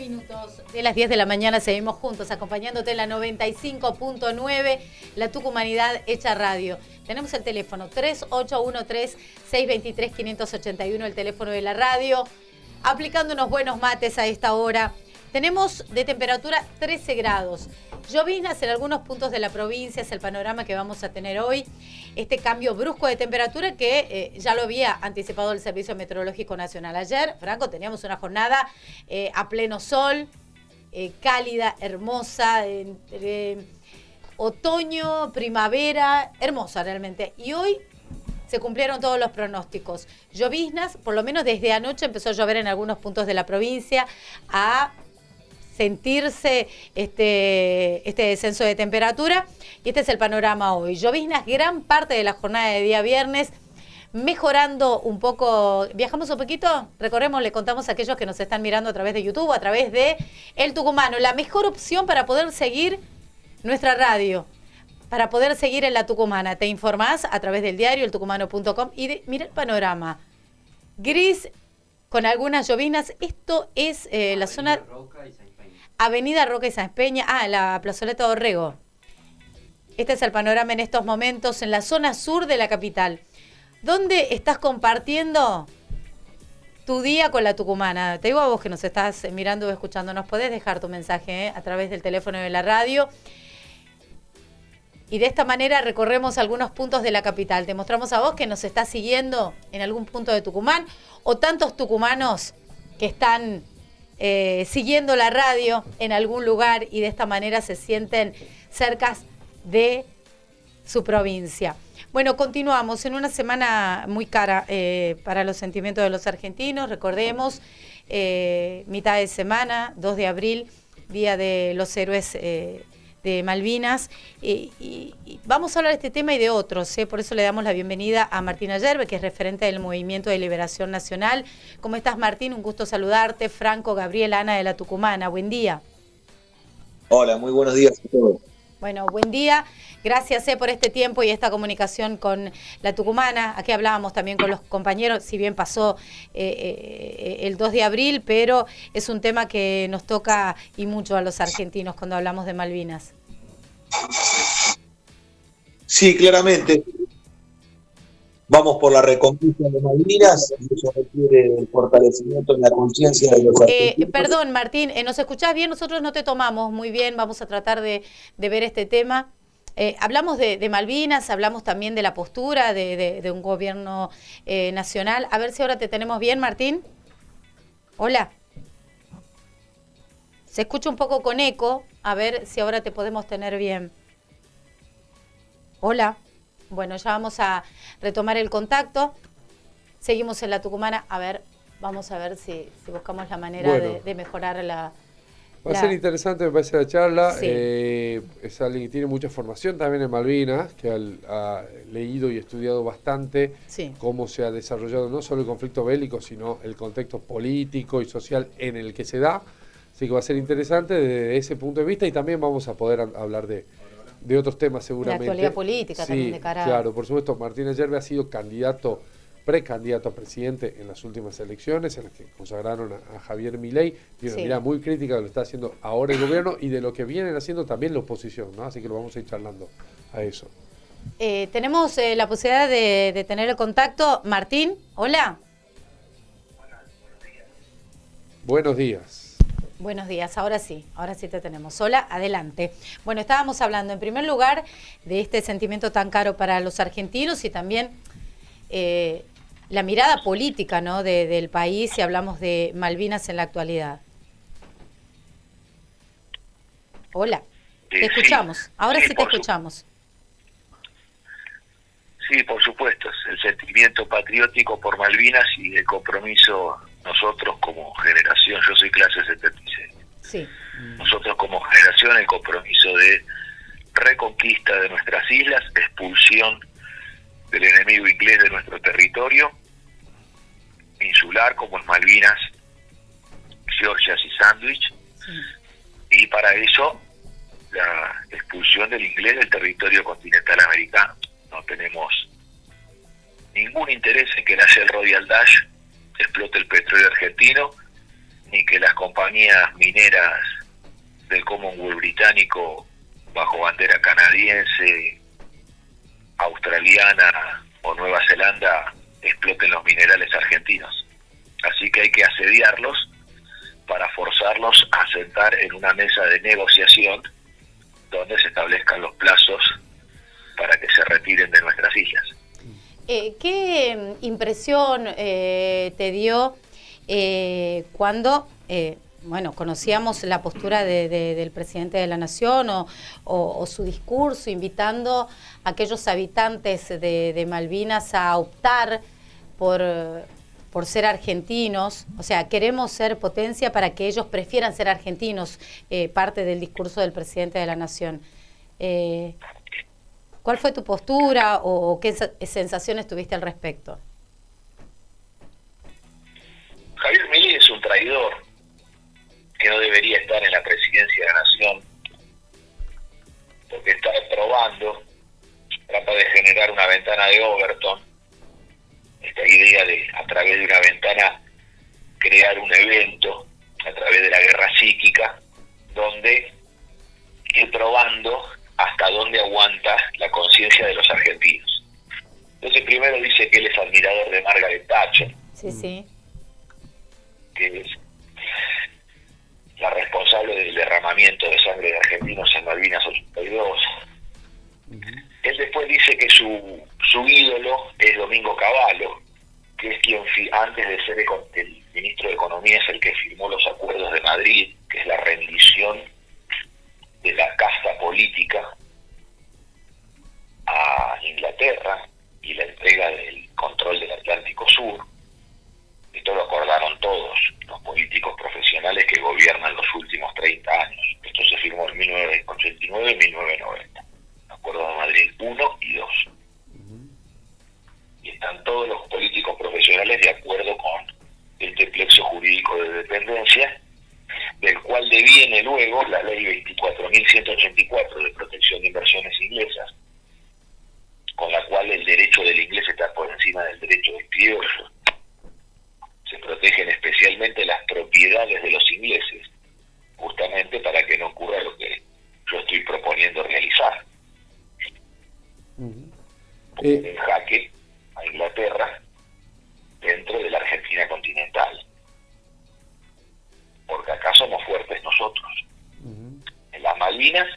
minutos de las 10 de la mañana seguimos juntos, acompañándote en la 95.9, la Tucumanidad hecha radio. Tenemos el teléfono 3813-623-581, el teléfono de la radio, aplicando unos buenos mates a esta hora. Tenemos de temperatura 13 grados. Lloviznas en algunos puntos de la provincia, es el panorama que vamos a tener hoy. Este cambio brusco de temperatura que ya lo había anticipado el Servicio Meteorológico Nacional. Ayer, Franco, teníamos una jornada a pleno sol, cálida, hermosa, entre otoño, primavera, hermosa realmente. Y hoy se cumplieron todos los pronósticos. Lloviznas, por lo menos desde anoche empezó a llover en algunos puntos de la provincia, a sentirse este descenso de temperatura, y este es el panorama hoy. Lloviznas gran parte de la jornada de día viernes, mejorando un poco. Viajamos un poquito, recorremos, le contamos a aquellos que nos están mirando a través de YouTube, a través de El Tucumano, la mejor opción para poder seguir nuestra radio, para poder seguir en La Tucumana. Te informás a través del diario eltucumano.com y mira el panorama. Gris con algunas lloviznas. Esto es la zona Avenida Roca y Sáenz Peña, la plazoleta de Orrego. Este es el panorama en estos momentos en la zona sur de la capital. ¿Dónde estás compartiendo tu día con La Tucumana? Te digo a vos que nos estás mirando o escuchando, nos podés dejar tu mensaje a través del teléfono de la radio. Y de esta manera recorremos algunos puntos de la capital. Te mostramos a vos que nos estás siguiendo en algún punto de Tucumán, o tantos tucumanos que están siguiendo la radio en algún lugar y de esta manera se sienten cerca de su provincia. Bueno, continuamos en una semana muy cara para los sentimientos de los argentinos. Recordemos, mitad de semana, 2 de abril, Día de los Héroes de Malvinas, y vamos a hablar de este tema y de otros, por eso le damos la bienvenida a Martín Ayerbe, que es referente del Movimiento de Liberación Nacional. ¿Cómo estás, Martín? Un gusto saludarte. Franco, Gabriel, Ana de La Tucumana, buen día. Hola, muy buenos días a todos. Bueno, buen día. Gracias por este tiempo y esta comunicación con La Tucumana. Aquí hablábamos también con los compañeros, si bien pasó el 2 de abril, pero es un tema que nos toca y mucho a los argentinos cuando hablamos de Malvinas. Sí, claramente. Vamos por la reconquista de Malvinas, y eso requiere el fortalecimiento en la conciencia de los argentinos. Perdón, Martín, ¿nos escuchás bien? Nosotros no te tomamos muy bien, vamos a tratar de ver este tema. Hablamos de Malvinas, hablamos también de la postura de un gobierno nacional. A ver si ahora te tenemos bien, Martín. Hola. Se escucha un poco con eco, a ver si ahora te podemos tener bien. Hola. Bueno, ya vamos a retomar el contacto. Seguimos en La Tucumana. A ver, vamos a ver si buscamos la manera de mejorar la... Va a ser interesante, me parece, la charla. Sí. Es alguien que tiene mucha formación también en Malvinas, que ha leído y estudiado bastante cómo se ha desarrollado no solo el conflicto bélico, sino el contexto político y social en el que se da. Así que va a ser interesante desde ese punto de vista, y también vamos a poder hablar de otros temas seguramente. La actualidad política también de cara. Claro, por supuesto. Martín Ayerbe ha sido precandidato a presidente en las últimas elecciones, en las que consagraron a Javier Milei. Tiene una mirada muy crítica de lo que está haciendo ahora el gobierno y de lo que vienen haciendo también la oposición, ¿no? Así que lo vamos a ir charlando a eso. Tenemos la posibilidad de tener el contacto. Martín, hola. Buenos días. Buenos días, ahora sí te tenemos. Hola, adelante. Bueno, estábamos hablando en primer lugar de este sentimiento tan caro para los argentinos y también la mirada política, ¿no?, del país, si hablamos de Malvinas en la actualidad. Hola, te escuchamos. Ahora sí te escuchamos. Sí, por supuesto, es el sentimiento patriótico por Malvinas y el compromiso nosotros como generación. Yo soy clase 76. Sí. Nosotros como generación, el compromiso de reconquista de nuestras islas, expulsión del enemigo inglés de nuestro territorio insular, como en Malvinas, Georgias y Sandwich, y para eso la expulsión del inglés del territorio continental americano. No tenemos ningún interés en que nace el Royal Dutch explote el petróleo argentino, ni que las compañías mineras del Commonwealth británico, bajo bandera canadiense, australiana o Nueva Zelanda, exploten los minerales argentinos. Así que hay que asediarlos para forzarlos a sentar en una mesa de negociación donde se establezcan los plazos para que se retiren de nuestras islas. ¿Qué impresión te dio cuando conocíamos la postura del presidente de la Nación o su discurso invitando a aquellos habitantes de Malvinas a optar por ser argentinos? O sea, queremos ser potencia para que ellos prefieran ser argentinos, parte del discurso del presidente de la Nación. ¿Cuál fue tu postura o qué sensaciones tuviste al respecto? Javier Milei es un traidor que no debería estar en la presidencia de la Nación, porque está probando, trata de generar una ventana de Overton, esta idea de, a través de una ventana, crear un evento, a través de la guerra psíquica, donde ir probando hasta dónde aguanta la conciencia de los argentinos. Entonces primero dice que él es admirador de Margaret Thatcher, sí, que es la responsable del derramamiento de sangre de argentinos en Malvinas 82. Él después dice que su ídolo es Domingo Cavallo, que es quien antes de ser el ministro de Economía es el que firmó los acuerdos de Madrid, que es la rendición de la casta política a Inglaterra y la entrega del control del Atlántico Sur. Esto lo acordaron todos los políticos profesionales que gobiernan los últimos 30 años. Esto se firmó en 1989 y 1990. Acuerdo de Madrid 1 y 2. Y están todos los políticos profesionales de acuerdo con este plexo jurídico de dependencia, del cual deviene luego la ley 24.184 de protección de inversiones inglesas, con la cual el derecho del inglés está por encima del derecho del criollo. Se protegen especialmente las propiedades de los ingleses, justamente para que no ocurra lo que yo estoy proponiendo realizar. En jaque a Inglaterra dentro de la Argentina continental. Porque acá somos fuertes nosotros. En las Malvinas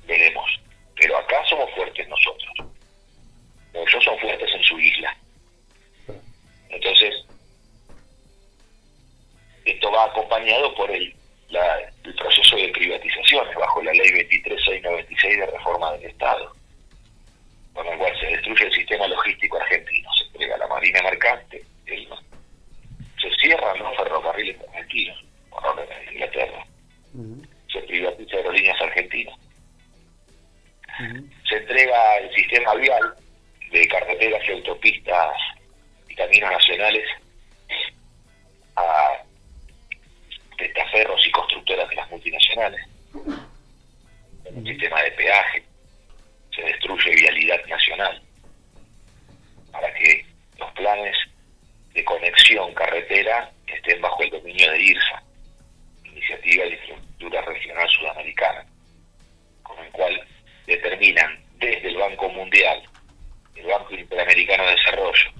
veremos, pero acá somos fuertes nosotros. Ellos son fuertes en su isla. Entonces, esto va acompañado por el proceso de privatizaciones bajo la ley 23.696 de reforma del Estado, con el cual se destruye el sistema logístico argentino, se entrega la marina mercante, se cierran los ferrocarriles argentinos, por orden de Inglaterra, se privatiza Aerolíneas Argentinas, se entrega el sistema vial de carreteras y autopistas y caminos nacionales a testaferros y constructoras de las multinacionales, en un sistema de peaje. Se destruye vialidad nacional para que los planes de conexión carretera estén bajo el dominio de IRSA, Iniciativa de Infraestructura Regional Sudamericana, con el cual determinan desde el Banco Mundial, el Banco Interamericano de Desarrollo,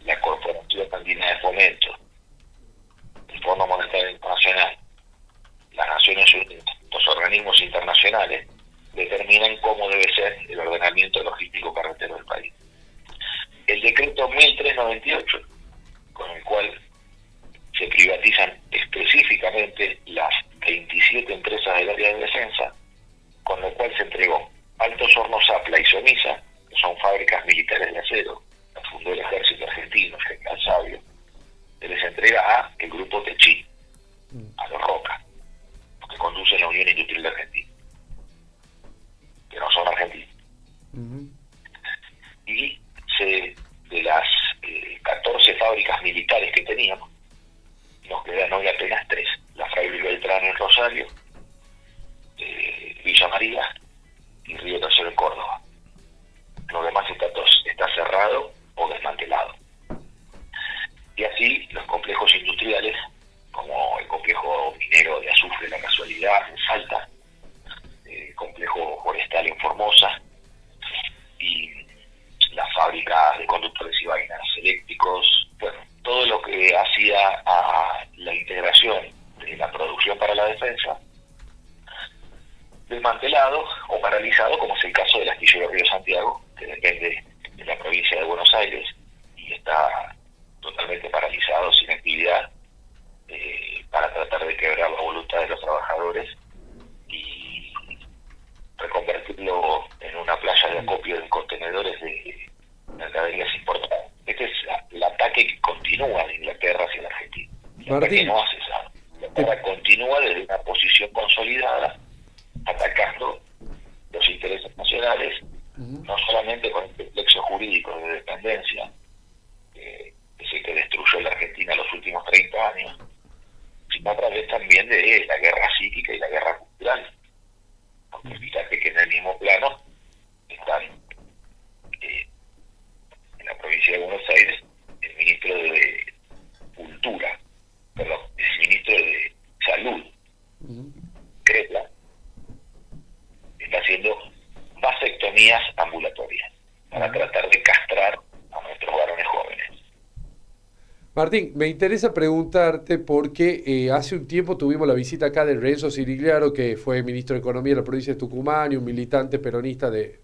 la Corporación Andina de Fomento, el Fondo Monetario Internacional, las Naciones Unidas, los organismos internacionales, determinan cómo debe ser el ordenamiento logístico carretero del país. El decreto 1398, con el cual se privatizan específicamente las 27 empresas del área de defensa, con lo cual se entregó Altos Hornos Zapla y Somisa, que son fábricas militares de acero, las fundó el ejército argentino, el general Sabio, se les entrega a el grupo Techín, a los Roca, los que conducen la Unión Industrial de Argentina, que no son argentinos. Y de las 14 fábricas militares que teníamos, nos quedan hoy apenas 3, la Fray Luis Beltrán en Rosario, Villa María y Río Tercero en Córdoba. Lo demás está cerrado o desmantelado. Y así los complejos industriales, como Universidad en Salta, complejo forestal en Formosa, y la fábrica de conductores y vainas eléctricos, bueno, todo lo que hacía a la integración de la producción para la defensa, desmantelado o paralizado, como es el caso del astillero Río Santiago, que depende de la provincia de Buenos Aires y está totalmente paralizado, sin actividad, para tratar de quebrar la voluntad de los trabajadores y reconvertirlo en una playa de acopio de contenedores de mercaderías importantes. Este es el ataque que continúa de Inglaterra hacia la Argentina. El ataque no ha cesado. Inglaterra continúa desde una posición consolidada, atacando los intereses nacionales, no solamente con este plexo jurídico de dependencia, que es el que destruyó la Argentina los últimos 30 años, sino a través también de la guerra psíquica y la guerra cultural. Porque fíjate que en el mismo plano están en la provincia de Buenos Aires el ministro de Cultura, perdón, el ministro de Salud, Cretla, está haciendo vasectomías ambulatorias para tratar de castrar a nuestros varones jóvenes. Martín, me interesa preguntarte porque hace un tiempo tuvimos la visita acá de Renzo Sirigliaro, que fue ministro de Economía de la provincia de Tucumán y un militante peronista de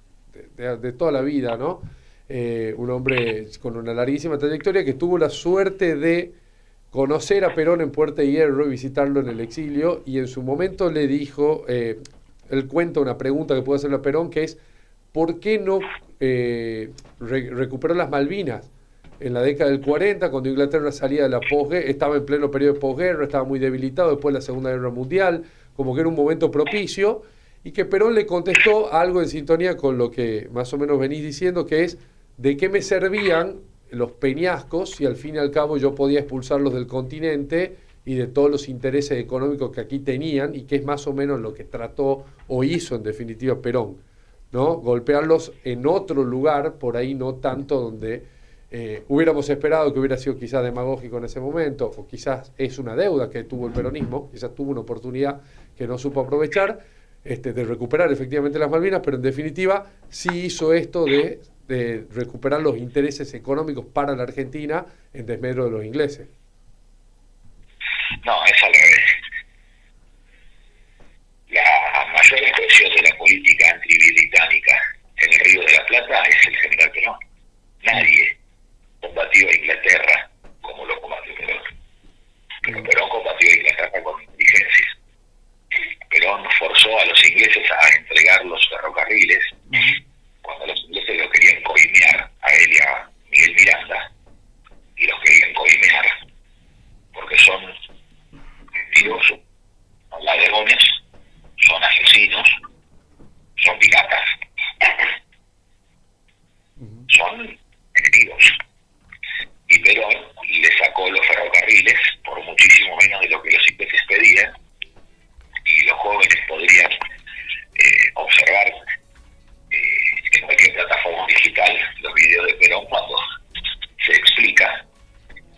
toda la vida, ¿no? Un hombre con una larguísima trayectoria que tuvo la suerte de conocer a Perón en Puerta de Hierro y visitarlo en el exilio, y en su momento le dijo, él cuenta una pregunta que puede hacerle a Perón, que es ¿por qué no recuperó las Malvinas? En la década del 40, cuando Inglaterra salía de la posguerra, estaba en pleno periodo de posguerra, estaba muy debilitado después de la Segunda Guerra Mundial, como que era un momento propicio, y que Perón le contestó algo en sintonía con lo que más o menos venís diciendo, que es ¿de qué me servían los peñascos si al fin y al cabo yo podía expulsarlos del continente y de todos los intereses económicos que aquí tenían, y que es más o menos lo que trató o hizo en definitiva Perón, ¿no? Golpearlos en otro lugar, por ahí no tanto donde hubiéramos esperado, que hubiera sido quizás demagógico en ese momento, o quizás es una deuda que tuvo el peronismo, quizás tuvo una oportunidad que no supo aprovechar, de recuperar efectivamente las Malvinas, pero en definitiva sí hizo esto de recuperar los intereses económicos para la Argentina en desmedro de los ingleses. No, es al revés. La mayor expresión de la política antibritánica en el Río de la Plata es el general Perón. Nadie combatió a Inglaterra como lo combatió Perón. Pero Perón combatió a Inglaterra con inteligencia. Perón forzó a los ingleses a entregar los ferrocarriles cuando los ingleses lo querían coimear a él y a Miguel Miranda, y los querían coimear porque son mentirosos, son ladrones, son asesinos, son piratas, son enemigos. Y Perón le sacó los ferrocarriles por muchísimo menos de lo que los ingleses pedían, y los jóvenes podrían observar en cualquier plataforma digital los videos de Perón cuando se explica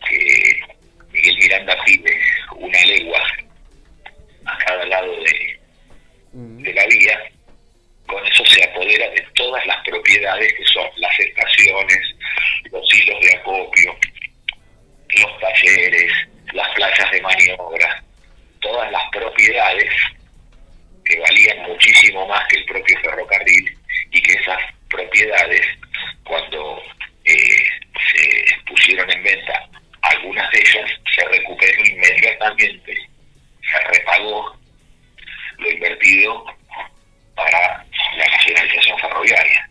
que Miguel Miranda pide una legua a cada lado de la vía. Con eso se apodera de todas las propiedades que son las estaciones, los hilos de acopio, los talleres, las playas de maniobra, todas las propiedades que valían muchísimo más que el propio ferrocarril, y que esas propiedades, cuando se pusieron en venta algunas de ellas, se recuperó inmediatamente, se repagó lo invertido para la nacionalización ferroviaria.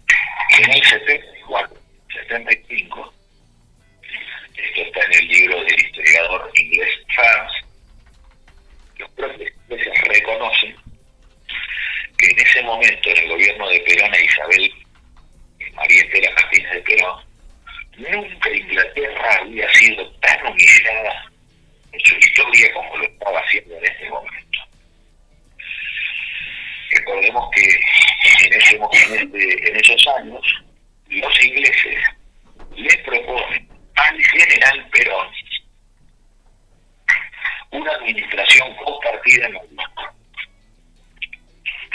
Y en el 75, esto está en el libro del historiador inglés Farms, los propios ingleses reconocen que en ese momento, en el gobierno de Perón e Isabel María Estela Martínez de Perón, nunca Inglaterra había sido tan humillada en su historia como lo estaba haciendo en este momento. Recordemos que en esos años los ingleses les proponen al general Perón una administración compartida en Malvinas.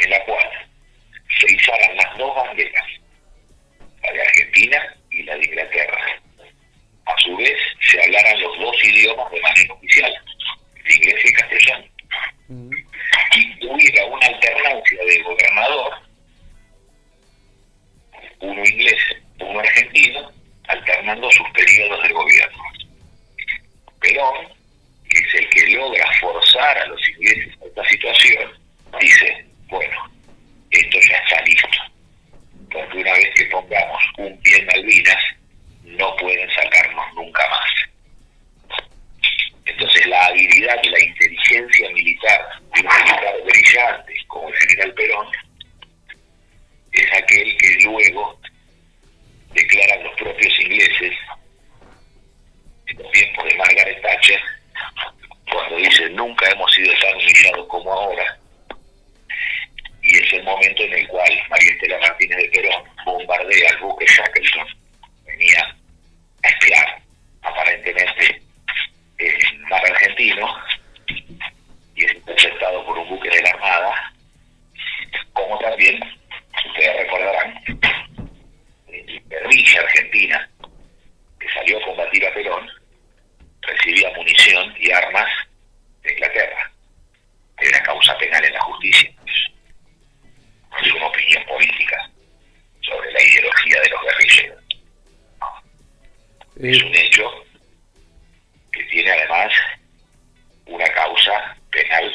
en la cual se izaran las dos banderas, la de Argentina y la de Inglaterra. A su vez, se hablaran los dos idiomas de manera oficial, el inglés y el castellano. Y hubiera una alternancia de gobernador, uno inglés, uno argentino, alternando sus periodos de gobierno. Perón, que es el que logra forzar a los ingleses a esta situación, dice, bueno, esto ya está listo, porque una vez que pongamos un pie en Malvinas, no pueden sacarnos nunca más. Entonces la habilidad y la inteligencia militar de un militar brillante como el general Perón es aquel que luego declaran los propios ingleses en los tiempos de Margaret Thatcher, cuando dicen nunca hemos sido tan humillados como ahora, y es el momento en el cual María Estela Martínez de Perón bombardea el buque Shackleton, venía a espiar aparentemente en mar argentino y es interceptado por un buque de la Armada, como también, ustedes recordarán, la guerrilla argentina que salió a combatir a Perón recibía munición y armas de Inglaterra. Era causa penal en la justicia. Es una opinión política sobre la ideología de los guerrilleros. Es un hecho que tiene además una causa penal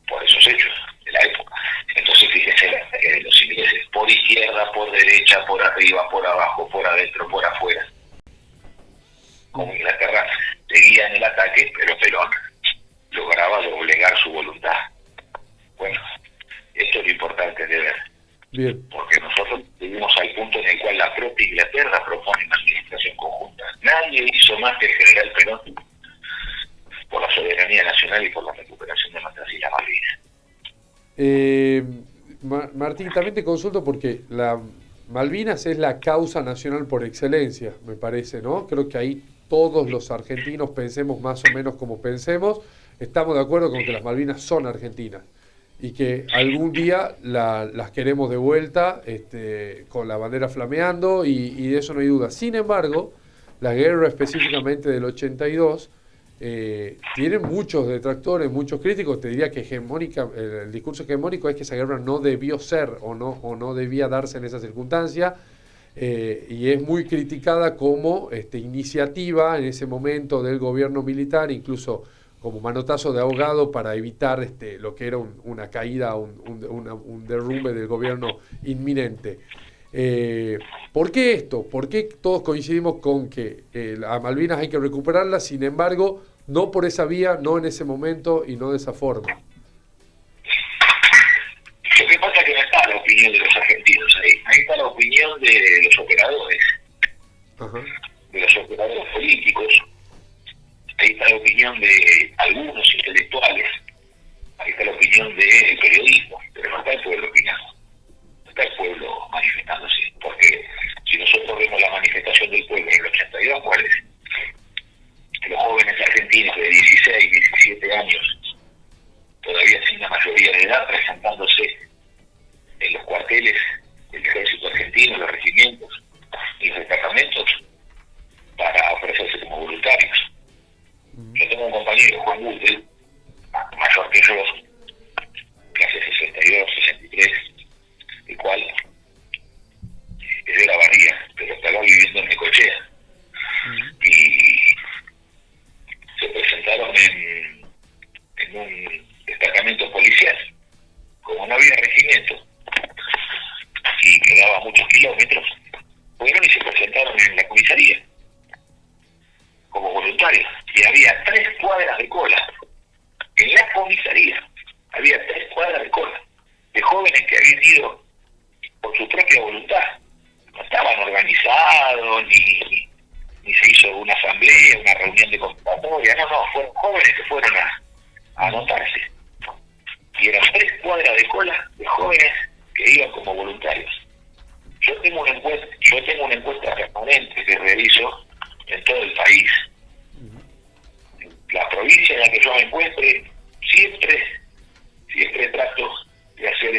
por esos hechos de la época. Entonces fíjense la historia de los ingleses, por izquierda, por derecha, por arriba, por abajo, por adentro, por afuera. Como Inglaterra seguía en el ataque, pero Perón lograba doblegar su voluntad. Bueno, esto es lo importante de ver. Bien. Porque nosotros vivimos al punto en el cual la propia Inglaterra propone una administración conjunta. Nadie hizo más que el general Perón por la soberanía nacional y por la recuperación de nuestras Islas Malvinas. Martín, también te consulto porque la Malvinas es la causa nacional por excelencia, me parece, ¿no? Creo que ahí todos los argentinos, pensemos más o menos como pensemos, estamos de acuerdo con que las Malvinas son argentinas y que algún día las queremos de vuelta con la bandera flameando y de eso no hay duda. Sin embargo, la guerra específicamente del 82 tiene muchos detractores, muchos críticos. Te diría que el discurso hegemónico es que esa guerra no debió ser o no debía darse en esa circunstancia. Y es muy criticada como iniciativa en ese momento del gobierno militar, incluso como manotazo de ahogado para evitar lo que era una caída, un derrumbe del gobierno inminente. ¿Por qué esto? ¿Por qué todos coincidimos con que a Malvinas hay que recuperarla, sin embargo, no por esa vía, no en ese momento y no de esa forma? Lo que pasa es que no está la opinión de los argentinos ahí está la opinión de los operadores, de los operadores políticos, ahí está la opinión de algunos intelectuales, ahí está la opinión del periodismo, pero no está el pueblo opinando, no está el pueblo manifestándose, porque si nosotros vemos la manifestación del pueblo en el 82, ¿cuál es? Los jóvenes argentinos de 16, 17 años, todavía sin la mayoría de edad, presentándose en los cuarteles del ejército argentino, los regimientos y los destacamentos para ofrecerse como voluntarios. Yo tengo un compañero, Juan Guttel, mayor que yo, clase 62, 63, el cual es de la Barría, pero estaba viviendo en Necochea. Y se presentaron en un destacamento policial. Como no había regimiento y quedaba muchos kilómetros, fueron y se presentaron en la comisaría como voluntarios. Y había 3 cuadras de cola. En la comisaría había 3 cuadras de cola de jóvenes que habían ido por su propia voluntad. No estaban organizados, ni se hizo una asamblea, una reunión de convocatoria. No, fueron jóvenes que fueron a anotarse. Y eran 3 cuadras de cola de jóvenes que iban como voluntarios. Yo tengo una encuesta permanente que realizo en todo el país. La provincia en la que yo me encuentre, siempre trato de hacer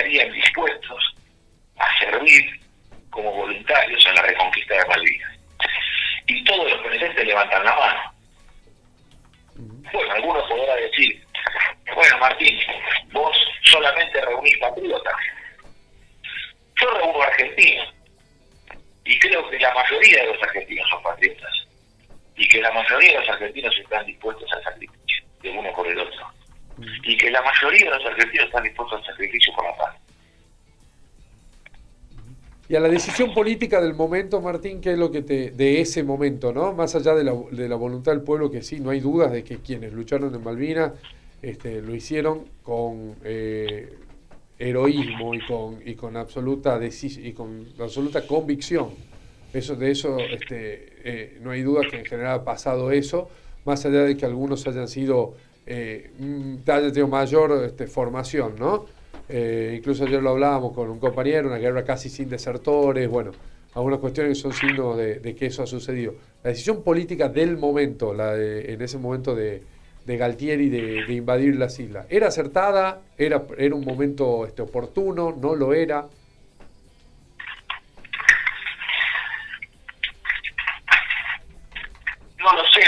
estarían dispuestos a servir como voluntarios en la reconquista de Malvinas. Y todos los presentes levantan la mano. Bueno, algunos podrán decir, bueno, Martín, vos solamente reunís patriotas. Yo reúno argentinos. Y creo que la mayoría de los argentinos son patriotas. Y que la mayoría de los argentinos están dispuestos al sacrificio, de uno por el otro. Y que la mayoría de los argentinos están dispuestos al sacrificio por la paz. Y a la decisión política del momento, Martín, ¿qué es lo que de ese momento, ¿no? Más allá de la voluntad del pueblo, que sí, no hay dudas de que quienes lucharon en Malvinas lo hicieron con heroísmo y con absoluta convicción. No hay duda que en general ha pasado eso, más allá de que algunos hayan tenido mayor formación, ¿no? Incluso ayer lo hablábamos con un compañero, una guerra casi sin desertores, bueno, algunas cuestiones que son signos de que eso ha sucedido. La decisión política del momento, en ese momento de Galtieri de invadir las islas, ¿era acertada? ¿Era un momento oportuno? ¿No lo era? No lo sé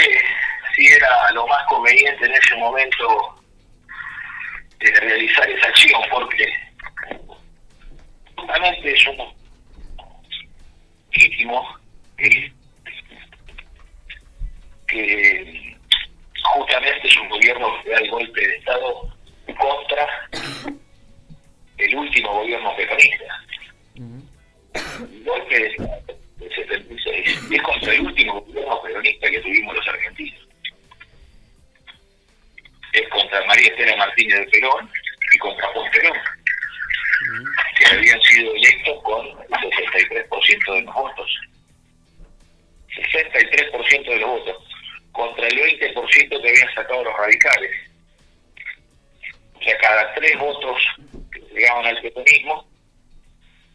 si era lo más conveniente en ese momento realizar esa acción, porque justamente es un legítimo que justamente es un gobierno que da el golpe de Estado contra el último gobierno peronista. El golpe de Estado del 76 es contra el último gobierno peronista que tuvimos los argentinos. Es contra María Estela Martínez de Perón y contra Juan Perón, que habían sido electos con el 63% de los votos. 63% de los votos, contra el 20% que habían sacado los radicales. O sea, cada 3 votos que llegaban al peronismo,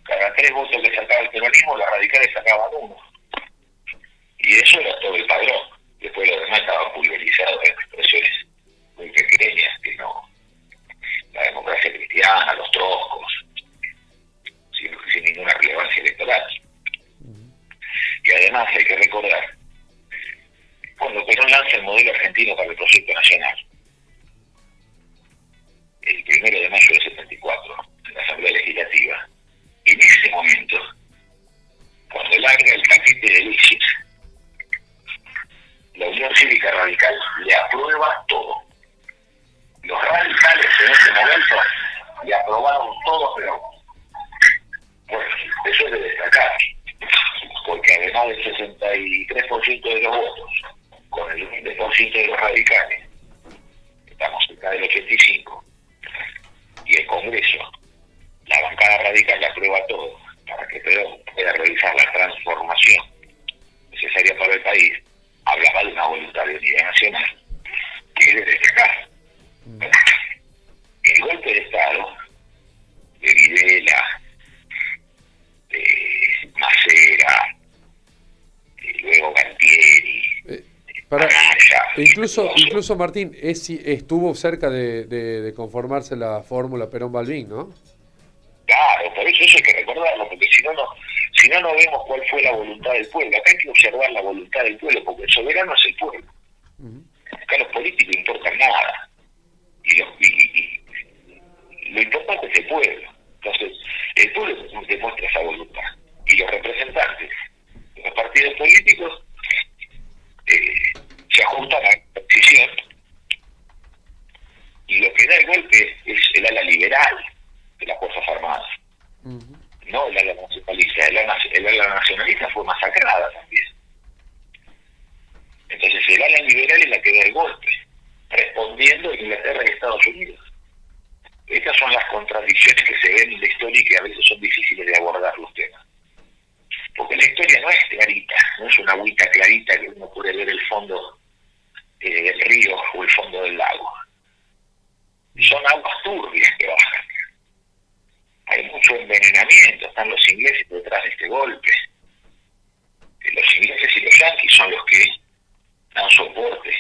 cada 3 votos que sacaba el peronismo, los radicales sacaban 1. Y eso era todo el padrón. Después lo demás estaba pulverizado en expresiones muy pequeñas, que no, la democracia cristiana, los troscos, sin ninguna relevancia electoral. Y además hay que recordar, cuando Perón lanza el modelo argentino para el proyecto nacional, el 1 de mayo del 74, en la Asamblea Legislativa, en ese momento, cuando larga el paquete de leyes, la Unión Cívica Radical le aprueba todo. Los radicales en ese momento le aprobaron todo, pero bueno, eso es de destacar, porque además del 63% de los votos, con el 20% de los radicales, estamos cerca del 85%, y el Congreso, la bancada radical le aprueba todo, para que Perón pueda realizar la transformación necesaria para el país. Hablaba de una voluntad de unidad nacional, que es de destacar. El golpe de Estado de Videla, de Macera, luego Galtieri, incluso Martín, estuvo cerca de conformarse la fórmula Perón-Balbín, ¿no? Claro, por eso hay que recordarlo, porque si no vemos cuál fue la voluntad del pueblo. Acá hay que observar la voluntad del pueblo, porque el soberano es el pueblo. Acá los políticos no importan nada. Y lo importante es el pueblo. Entonces, el pueblo demuestra esa voluntad. Y los representantes de los partidos políticos se ajustan a la decisión. Y lo que da el golpe es el ala liberal de las Fuerzas Armadas. No el ala nacionalista. El ala nacionalista fue masacrada también. Entonces el ala liberal es la que da el golpe, respondiendo a Inglaterra y Estados Unidos. Estas son las contradicciones que se ven en la historia y que a veces son difíciles de abordar los temas. Porque la historia no es clarita, no es una agüita clarita que uno puede ver el fondo del río o el fondo del lago. Son aguas turbias que bajan. Hay mucho envenenamiento, están los ingleses detrás de este golpe. Los ingleses y los yanquis son los que dan soporte.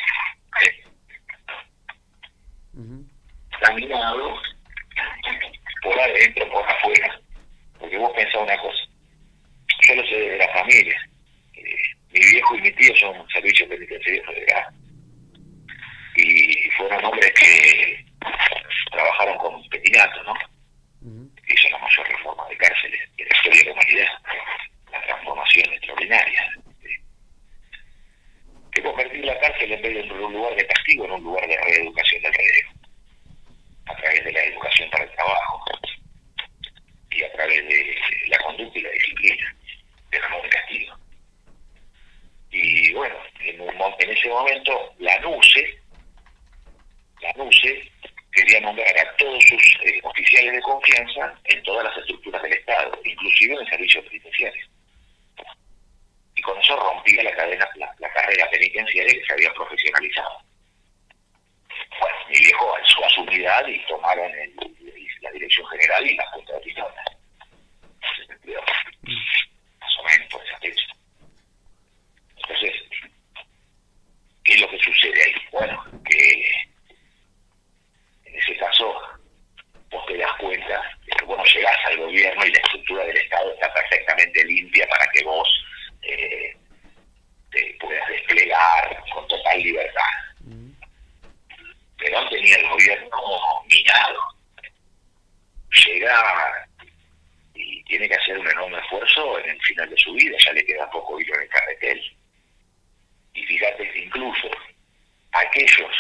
Están guiados por adentro, por afuera, porque vos pensás una cosa, yo lo sé de la familia, mi viejo y mi tío son servicios penitenciarios federales, y fueron hombres que trabajaron con Petinato, ¿no? Hizo la mayor reforma de cárceles de la historia de la humanidad, la transformación extraordinaria, que convertir la cárcel en vez de un lugar de castigo en un lugar de reeducación del relevo, a través de la educación para el trabajo y a través de la conducta y la disciplina, pero no de castigo. Y bueno, en ese momento la NUCE quería nombrar a todos sus oficiales de confianza en todas las estructuras del Estado, inclusive en el servicio penitenciario. Y con eso rompía la carrera penitenciaria que se había profesionalizado. Bueno, mi viejo alzó a su unidad y tomaron la dirección general y la junta de pistolas. Más o menos por esa fecha. Entonces, ¿qué es lo que sucede ahí? Bueno, que en ese caso vos te das cuenta de que vos no llegás al gobierno y la estructura del Estado está perfectamente limpia para que vos te puedas desplegar con total libertad. Perón tenía el gobierno minado. Llega y tiene que hacer un enorme esfuerzo en el final de su vida, ya le queda poco hilo en el carretel. Y fíjate que incluso aquellos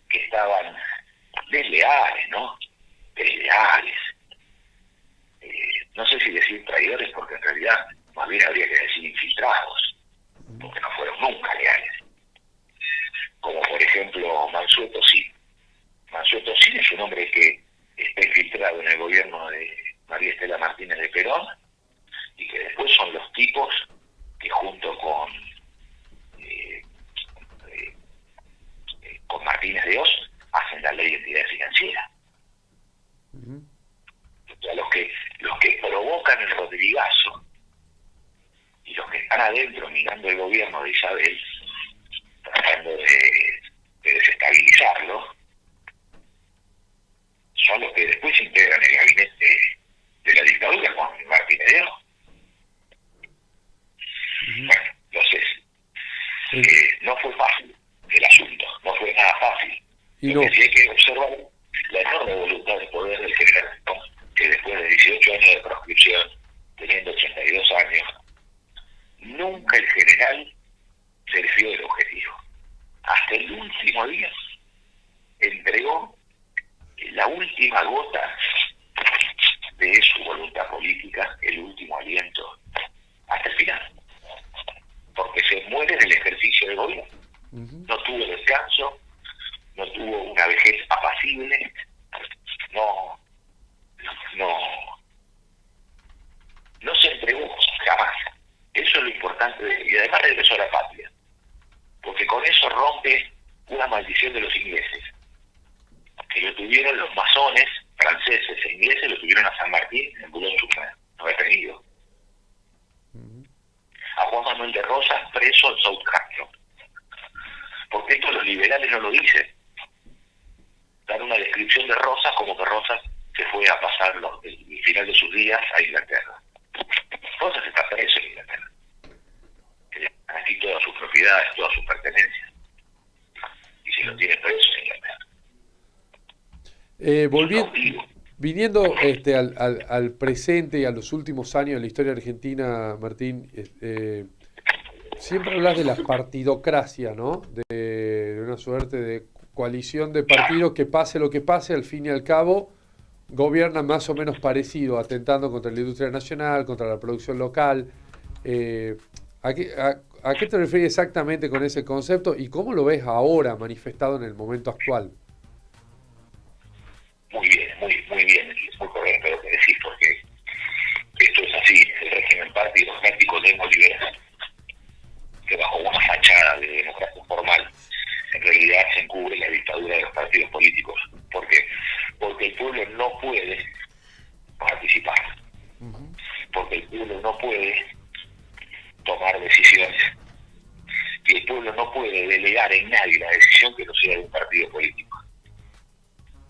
que estaban desleales, ¿no? Desleales. No sé si decir traidores, porque en realidad más bien habría que decir infiltrados, porque no fueron nunca leales. Como por ejemplo Mansueto Sin. Mansueto Sin es un hombre que está infiltrado en el gobierno de María Estela Martínez de Perón y que después son los tipos que junto con Martínez de Oz hacen la ley de entidad financiera. O sea, los que provocan el rodrigazo y los que están adentro mirando el gobierno de Isabel tratando de desestabilizarlo son los que después integran el gabinete de la dictadura con Martínez de Oz. Bueno, entonces no fue fácil el asunto, no fue nada fácil. Lo que sí hay que observar la enorme voluntad de poder del general, que después de 18 años de proscripción, teniendo 82 años, nunca el general se desvió del objetivo. Hasta el último día entregó la última gota de su voluntad política, el último aliento, hasta el final. Porque se muere en el ejercicio del gobierno. No tuvo descanso, no tuvo una vejez apacible, no se entregó jamás. Eso es lo importante, y además regresó a la patria, porque con eso rompe una maldición de los ingleses, que lo tuvieron los masones franceses e ingleses, lo tuvieron a San Martín en Boulogne-sur-Mer, retenido. A Juan Manuel de Rosas preso en Southampton. Porque esto los liberales no lo dicen. Dan una descripción de Rosas como que Rosas se fue a pasar el final de sus días a Inglaterra. Rosas está preso en Inglaterra. Que le dan aquí todas sus propiedades, todas sus pertenencias. Y si lo tiene preso en Inglaterra. Viniendo al presente y a los últimos años de la historia argentina, Martín, siempre hablas de la partidocracia, ¿no? De una suerte de coalición de partidos que pase lo que pase, al fin y al cabo, gobiernan más o menos parecido, atentando contra la industria nacional, contra la producción local. ¿A qué te refieres exactamente con ese concepto y cómo lo ves ahora manifestado en el momento actual? Muy bien, es muy correcto lo que decís, porque esto es así, el régimen partidocrático neoliberal, que bajo una fachada de democracia formal, en realidad se encubre la dictadura de los partidos políticos. ¿Por qué? Porque el pueblo no puede participar, porque el pueblo no puede tomar decisiones, y el pueblo no puede delegar en nadie la decisión que no sea de un partido político.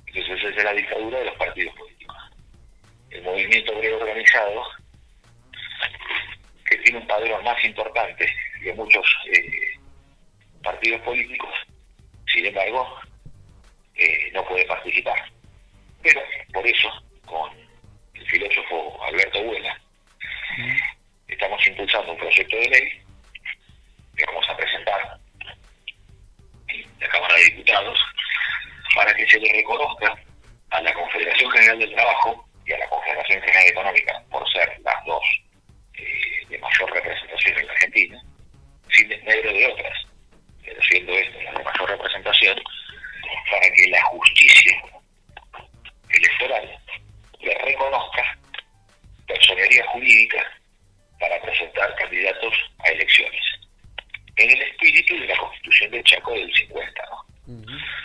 Entonces esa es la dictadura de los partidos políticos. el movimiento obrero organizado, que tiene un padrón más importante que muchos partidos políticos, sin embargo, no puede participar. Pero por eso, con el filósofo Alberto Buena, estamos impulsando un proyecto de ley que vamos a presentar en la Cámara de Diputados para que se le reconozca a la Confederación General del Trabajo y a la Confederación General Económica, por ser las dos de mayor representación en la Argentina, sin desmedro de otras, pero siendo estas las de mayor representación, para que la justicia electoral le reconozca personería jurídica para presentar candidatos a elecciones, en el espíritu de la Constitución del Chaco del 50, ¿no?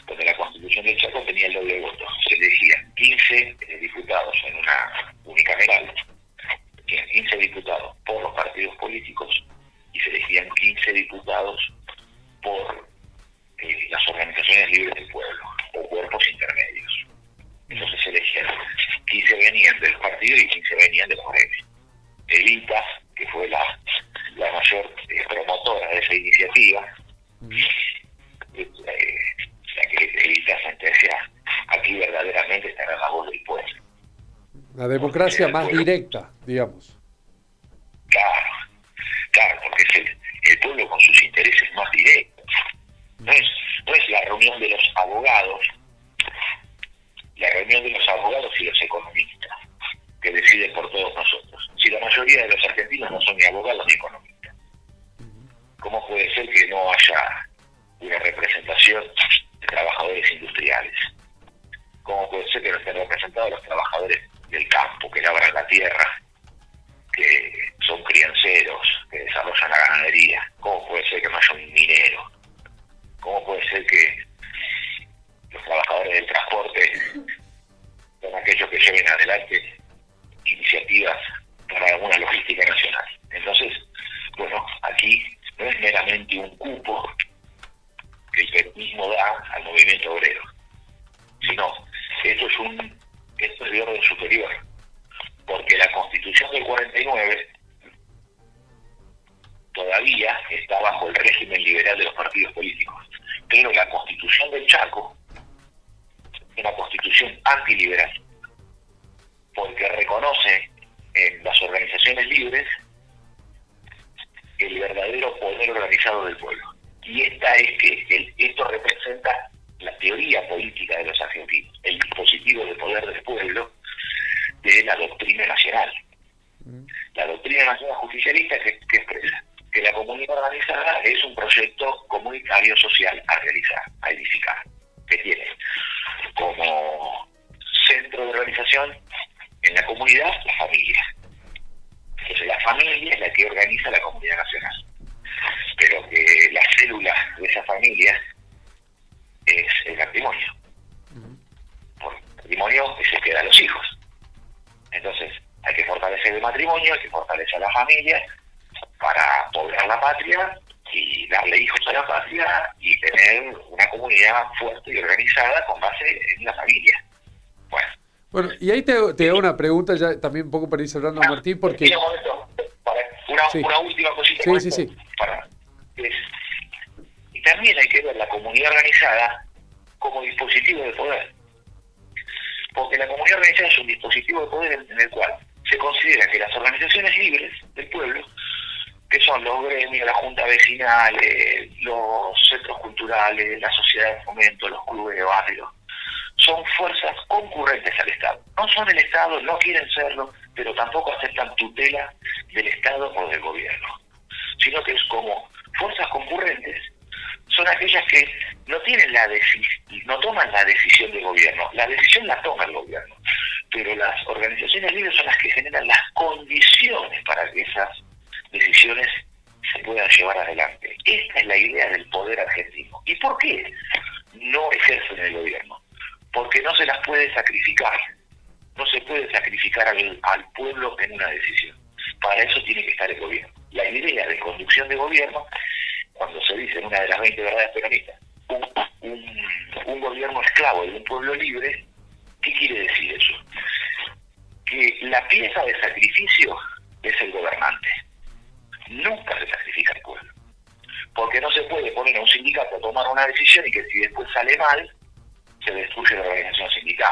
Donde la Constitución del Chaco tenía el doble voto. Se elegían 15 diputados en una unicameral, 15 diputados por los partidos políticos y se elegían 15 diputados por las organizaciones libres del pueblo o cuerpos intermedios. Entonces se elegían 15 venían del partido y 15 venían de los gremios. Evita, que fue la mayor promotora de esa iniciativa, la que Evita sentencia: aquí verdaderamente estará la voz del pueblo. La democracia más directa, digamos. Claro, porque es el pueblo con sus intereses más directos. No es la reunión de los abogados, y los economistas que deciden por todos nosotros. Si la mayoría de los argentinos no son ni abogados ni economistas, ¿cómo puede ser que no haya una representación de trabajadores industriales? ¿Cómo puede ser que no estén representados los trabajadores del campo, que labran la tierra, que son crianceros, que desarrollan la ganadería? ¿Cómo puede ser que no haya un minero? ¿Cómo puede ser que los trabajadores del transporte son aquellos que lleven adelante iniciativas para una logística nacional? Entonces, bueno, aquí no es meramente un cupo que el peronismo da al movimiento obrero, sino esto es de orden superior, porque la Constitución del 49 todavía está bajo el régimen liberal de los partidos políticos, pero la Constitución del Chaco es una constitución antiliberal, porque reconoce en las organizaciones libres el verdadero poder organizado del pueblo. Y esto representa la teoría política de los argentinos, el dispositivo de poder del pueblo de la doctrina nacional. La doctrina nacional justicialista que expresa que la comunidad organizada es un proyecto comunitario social a realizar, a edificar, que tiene como centro de organización en la comunidad la familia. Entonces la familia es la que organiza la comunidad nacional, pero que la célula de esa familia es el matrimonio. Por el matrimonio se queda a los hijos. Entonces hay que fortalecer el matrimonio, hay que fortalecer la familia para poblar la patria y darle hijos a la patria y tener una comunidad fuerte y organizada con base en la familia. Bueno, y ahí te hago una pregunta ya también un poco para ir cerrando, Martín, porque... Una última cosita. Sí. Y también hay que ver la comunidad organizada como dispositivo de poder. Porque la comunidad organizada es un dispositivo de poder en el cual se considera que las organizaciones libres del pueblo, que son los gremios, la junta vecinal, los centros culturales, la sociedad de fomento, los clubes de barrio, son fuerzas concurrentes al Estado. No son el Estado, no quieren serlo, pero tampoco aceptan tutela del Estado o del gobierno, sino que es como fuerzas concurrentes, son aquellas que no toman la decisión del gobierno, la decisión la toma el gobierno, pero las organizaciones libres son las que generan las condiciones para que esas decisiones se puedan llevar adelante. Esta es la idea del poder argentino. ¿Y por qué no ejercen el gobierno? Porque no se las puede sacrificar. No se puede sacrificar al pueblo en una decisión. Para eso tiene que estar el gobierno. La idea de conducción de gobierno, cuando se dice en una de las 20 verdades peronistas, un gobierno esclavo de un pueblo libre, ¿qué quiere decir eso? que la pieza de sacrificio es el gobernante. Nunca se sacrifica el pueblo. Porque no se puede poner a un sindicato a tomar una decisión y que si después sale mal, se destruye la organización sindical.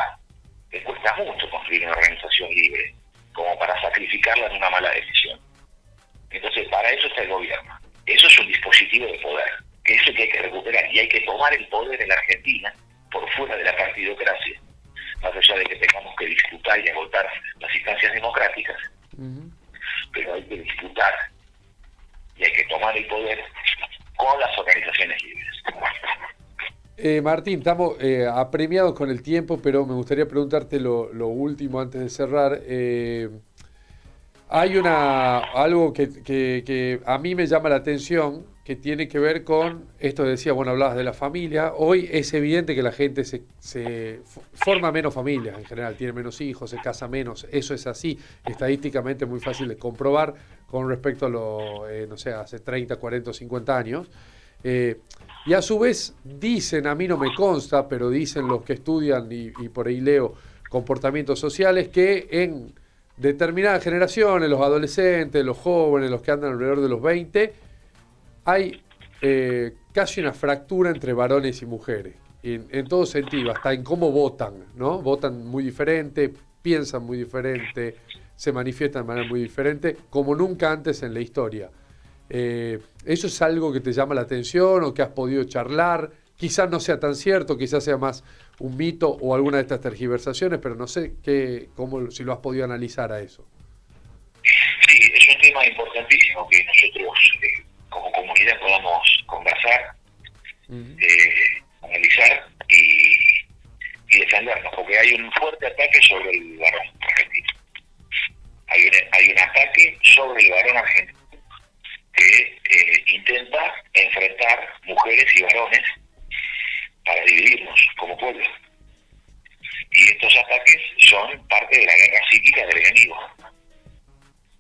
Le cuesta mucho construir una organización libre, como para sacrificarla en una mala decisión. Entonces, para eso está el gobierno. Eso es un dispositivo de poder, que es el que hay que recuperar. Y hay que tomar el poder en la Argentina, por fuera de la partidocracia, más allá de que tengamos que disputar y agotar las instancias democráticas, pero hay que disputar y hay que tomar el poder con las organizaciones libres. Martín, estamos apremiados con el tiempo, pero me gustaría preguntarte lo último antes de cerrar. Hay algo que a mí me llama la atención, que tiene que ver con esto que decía, bueno, hablabas de la familia. Hoy es evidente que la gente se forma menos familias en general, tiene menos hijos, se casa menos. Eso es así, estadísticamente muy fácil de comprobar con respecto a hace 30, 40 o 50 años. Y a su vez dicen, a mí no me consta, pero dicen los que estudian y por ahí leo comportamientos sociales, que en determinadas generaciones, los adolescentes, los jóvenes, los que andan alrededor de los 20, hay casi una fractura entre varones y mujeres, en todo sentido, hasta en cómo votan, ¿no? Votan muy diferente, piensan muy diferente, se manifiestan de manera muy diferente, como nunca antes en la historia. ¿Eso es algo que te llama la atención o que has podido charlar? Quizás no sea tan cierto, quizás sea más un mito o alguna de estas tergiversaciones, pero no sé si lo has podido analizar a eso. Sí, es un tema importantísimo que nosotros como comunidad podamos conversar, analizar y defendernos, porque hay un fuerte ataque sobre el varón argentino. Hay un ataque sobre el varón argentino que intenta enfrentar mujeres y varones para dividirnos como pueblo. Y estos ataques son parte de la guerra psíquica del enemigo.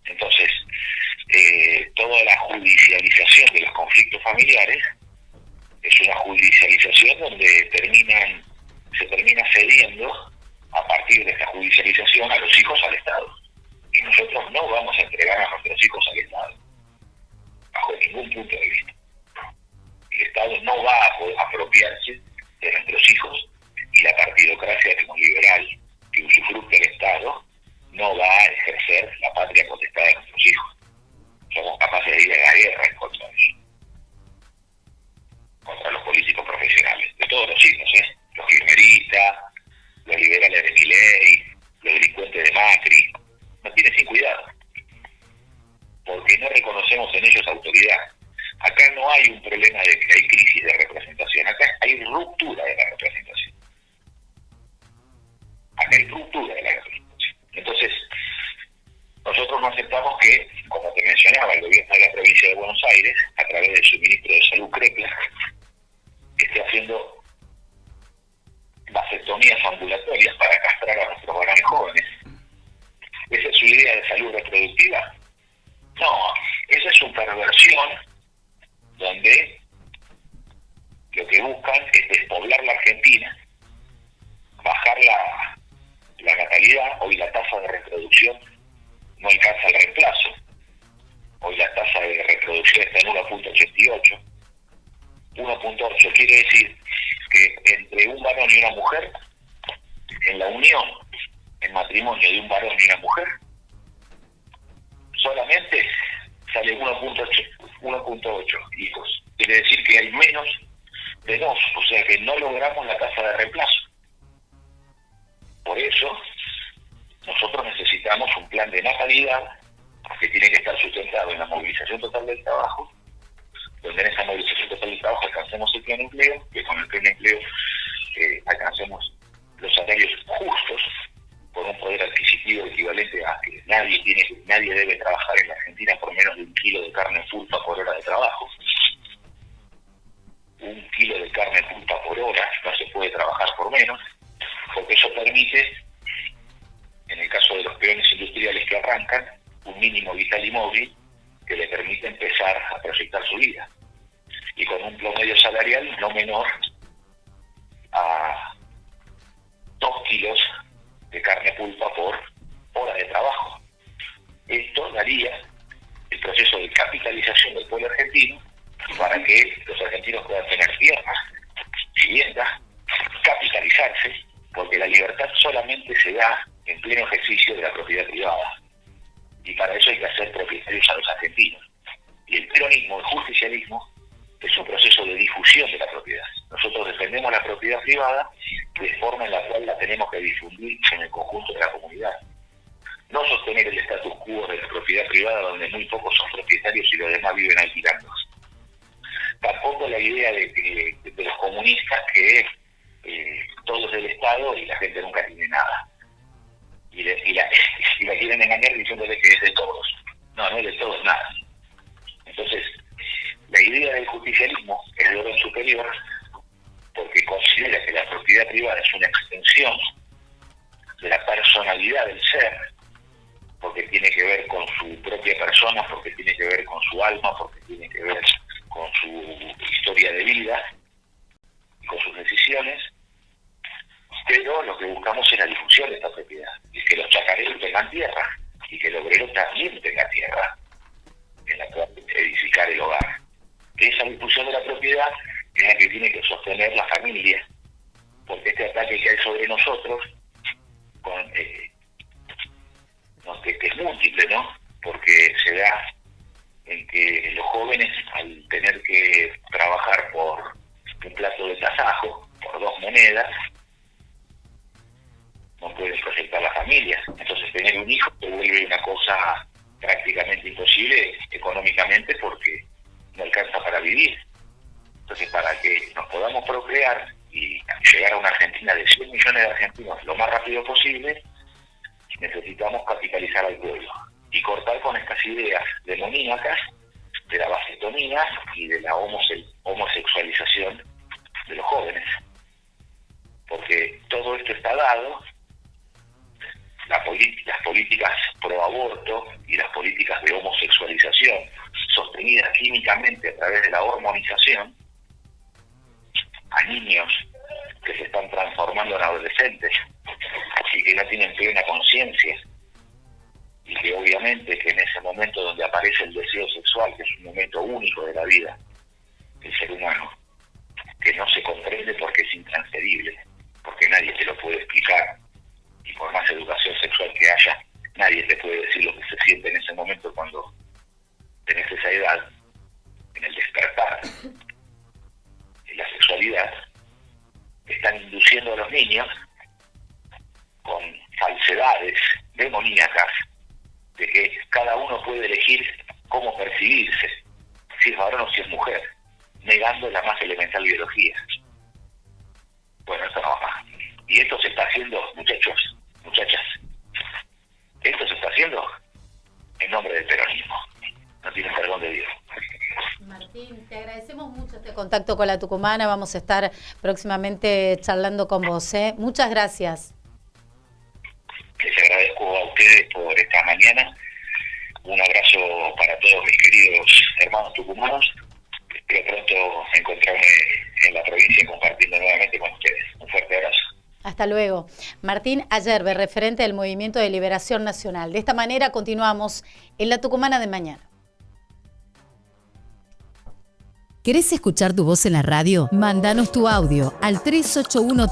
Entonces, toda la judicialización de los conflictos familiares es una judicialización donde se termina cediendo a partir de esta judicialización a los hijos al Estado. Y nosotros no vamos a entregar a nuestros hijos al Estado, bajo ningún punto de vista. El Estado no va a apropiarse de nuestros hijos, y la partidocracia neoliberal que usufructa el Estado no va a ejercer la patria potestad de nuestros hijos. Somos capaces de ir a la guerra en contra de ellos, contra los políticos profesionales, de todos los signos, los kirchneristas, los liberales de Milei, los delincuentes de Macri. Nos tiene sin cuidado, porque no reconocemos en ellos autoridad. Acá no hay un problema de que hay crisis de representación, acá hay ruptura de la representación. Acá hay ruptura de la representación. Entonces, nosotros no aceptamos que, como te mencionaba, el gobierno de la provincia de Buenos Aires, a través de su ministro de Salud, Kreplak, esté haciendo vasectomías ambulatorias para castrar a nuestros varones jóvenes. ¿Esa es su idea de salud reproductiva? No, esa es su perversión, donde lo que buscan es despoblar la Argentina, bajar la natalidad. Hoy la tasa de reproducción no alcanza el reemplazo. Hoy la tasa de reproducción está en 1.88. 1.8 quiere decir que entre un varón y una mujer, en la unión, en matrimonio de un varón y una mujer, solamente sale 1.8 hijos. Quiere decir que hay menos de 2, o sea que no logramos la tasa de reemplazo. Por eso, nosotros necesitamos un plan de natalidad que tiene que estar sustentado en la movilización total del trabajo, donde en esa movilización total del trabajo alcancemos el pleno empleo, que con el pleno empleo alcancemos los salarios justos, con un poder adquisitivo equivalente a que nadie debe trabajar en la Argentina por menos de 1 kilo de carne pulpa por hora de trabajo. 1 kilo de carne pulpa por hora, no se puede trabajar por menos, porque eso permite, en el caso de los peones industriales que arrancan, un mínimo vital y móvil que le permite empezar a proyectar su vida. Y con un promedio salarial no menor a 2 kilos de carne pulpa por hora de ejerce, porque la libertad solamente se da en pleno ejercicio de la propiedad privada. Y para eso hay que hacer propietarios a los argentinos. Y el peronismo, el justicialismo, es un proceso de difusión de la propiedad. Nosotros defendemos la propiedad privada de forma en la cual la tenemos que difundir en el conjunto de la comunidad. No sostener el status quo de la propiedad privada donde muy pocos son propietarios y los demás viven alquilando. Tampoco la idea de los comunistas que todo es del Estado y la gente nunca tiene nada. Y la quieren engañar diciéndole que es de todos. No es de todos nada. Entonces, la idea del justicialismo es de orden superior porque considera que la propiedad privada es una extensión de la personalidad del ser, porque tiene que ver con su propia persona, porque tiene que ver con su alma, porque tiene que ver con su historia de vida y con sus decisiones, pero lo que buscamos es la difusión de esta propiedad, y que los chacareros tengan tierra, y que el obrero también tenga tierra en la cual edificar el hogar. Esa difusión de la propiedad es la que tiene que sostener la familia, porque este ataque que hay sobre nosotros que es múltiple, ¿no? Porque se da en que los jóvenes, al tener que trabajar por un plato de tasajo, por 2 monedas, no pueden proyectar la familia. Entonces tener un hijo se vuelve una cosa prácticamente imposible económicamente porque no alcanza para vivir. Entonces, para que nos podamos procrear y llegar a una Argentina de 100 millones de argentinos lo más rápido posible, necesitamos capitalizar al pueblo y cortar con estas ideas demoníacas de la vasectomía y de la homosexualización de los jóvenes. Porque todo esto está dado, las políticas pro aborto y las políticas de homosexualización sostenidas químicamente a través de la hormonización a niños que se están transformando en adolescentes y que no tienen plena conciencia, y que obviamente que en ese momento donde aparece el deseo sexual, que es un momento único de la vida del ser humano, que no se comprende porque es intransferible, porque nadie te lo puede explicar, y por más educación sexual que haya, nadie te puede decir lo que se siente en ese momento cuando tenés esa edad, en el despertar, en la sexualidad. Están induciendo a los niños con falsedades demoníacas de que cada uno puede elegir cómo percibirse, si es varón o si es mujer, negando la más elemental biología. Bueno, esto no va más. Y esto se está haciendo, muchachos, muchachas, esto se está haciendo en nombre del peronismo. No tienen perdón de Dios. Martín, te agradecemos mucho este contacto con la tucumana. Vamos a estar próximamente charlando con vos. Muchas gracias. Les agradezco a ustedes por esta mañana. Un abrazo para todos mis queridos hermanos tucumanos. Espero pronto encontrarme en la provincia compartiendo nuevamente con ustedes. Un fuerte abrazo. Hasta luego. Martín Ayerbe, referente del Movimiento de Liberación Nacional. De esta manera continuamos en La Tucumana de Mañana. ¿Querés escuchar tu voz en la radio? Mándanos tu audio al 381